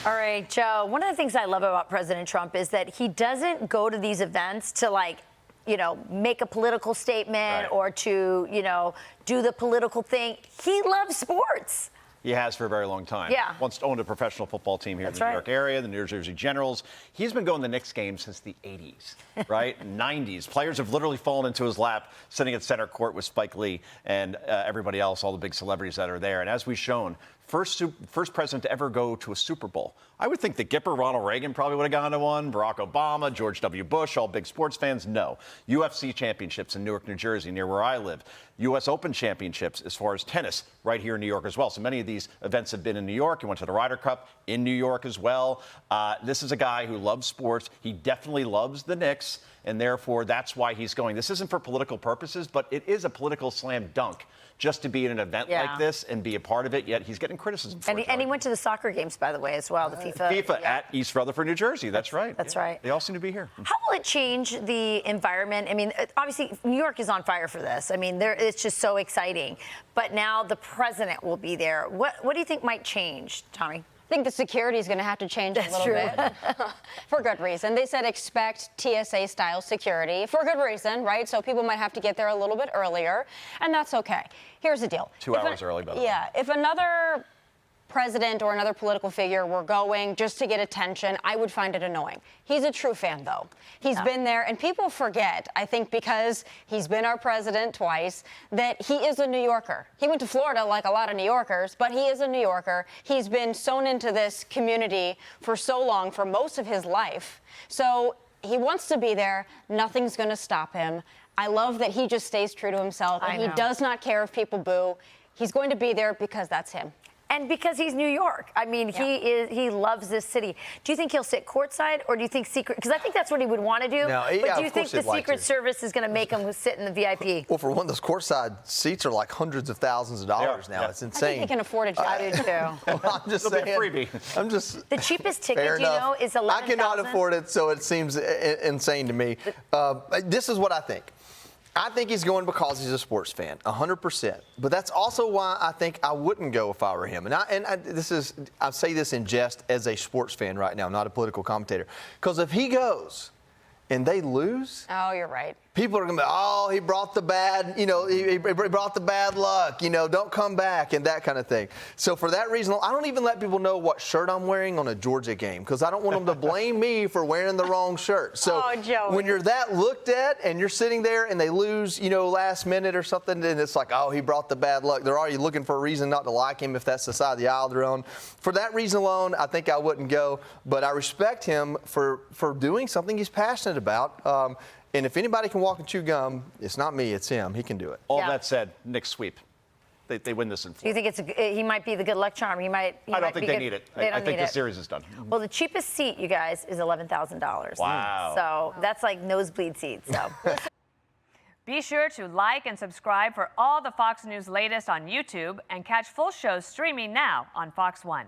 All right, Joe, one of the things I love about President Trump is that he doesn't go to these events to, like, make a political statement or to, do the political thing. He loves sports. He has for a very long time. Yeah. Once owned a professional football team here in the New York area, the New Jersey Generals. He's been going to the Knicks games since the 80s, right? 90s. Players have literally fallen into his lap, sitting at center court with Spike Lee and everybody else, all the big celebrities that are there. And as we've shown, first president to ever go to a Super Bowl. I would think that Gipper, Ronald Reagan probably would have gone to one. Barack Obama, George W. Bush, all big sports fans. No. UFC championships in Newark, New Jersey, near where I live. U.S. Open championships as far as tennis right here in New York as well. So many of these events have been in New York. He went to the Ryder Cup in New York as well. This is a guy who loves sports. He definitely loves the Knicks, and therefore that's why he's going. This isn't for political purposes, but it is a political slam dunk just to be at an event like this and be a part of it, yet he's getting criticism for it. And he went to the soccer games, by the way, as well, the FIFA. At East Rutherford, New Jersey. That's right. That's right. They all seem to be here. How will it change the environment? I mean, obviously, New York is on fire for this. I mean, it's just so exciting. But now the president will be there. What do you think might change, Tommy? I think the security is going to have to change a little bit for good reason. They said expect TSA-style security for good reason, right? So people might have to get there a little bit earlier, and that's okay. Here's the deal. 2 hours early, by the way. Yeah, if another president or another political figure were going just to get attention, I would find it annoying. He's a true fan, though. He's been there, and people forget, I think because he's been our president twice, that he is a New Yorker. He went to Florida like a lot of New Yorkers, but he is a New Yorker. He's been sewn into this community for so long, for most of his life. So he wants to be there. Nothing's going to stop him. I love that he just stays true to himself, and he does not care if people boo. He's going to be there because that's him. And because he's New York. I mean, he loves this city. Do you think he'll sit courtside, or do you think secret? Because I think that's what he would want to do. No, but do you think the Secret Service is going to make him sit in the VIP? Well, for one, those courtside seats are like hundreds of thousands of dollars now. It's insane. I think he can afford a job. I do too. Well, I'm just saying. Freebie. I'm just. The cheapest ticket, is $11,000. I cannot afford it, so it seems insane to me. This is what I think. I think he's going because he's a sports fan, 100%. But that's also why I think I wouldn't go if I were him. I say this in jest as a sports fan right now, not a political commentator. Because if he goes and they lose, oh, you're right. People are going to be, oh, he brought the bad, he brought the bad luck, don't come back and that kind of thing. So for that reason, I don't even let people know what shirt I'm wearing on a Georgia game because I don't want them to blame me for wearing the wrong shirt. So when you're that looked at and you're sitting there and they lose, last minute or something, then it's like, oh, he brought the bad luck. They're already looking for a reason not to like him if that's the side of the aisle they're on. For that reason alone, I think I wouldn't go. But I respect him for doing something he's passionate about. And if anybody can walk and chew gum, it's not me, it's him. He can do it. All that said, Knicks sweep. They win this in four. Do you think he might be the good luck charm? I don't think they need it. I think the series is done. Well, the cheapest seat, you guys, is $11,000. Wow. So that's like nosebleed seats. So. Be sure to like and subscribe for all the Fox News latest on YouTube and catch full shows streaming now on Fox One.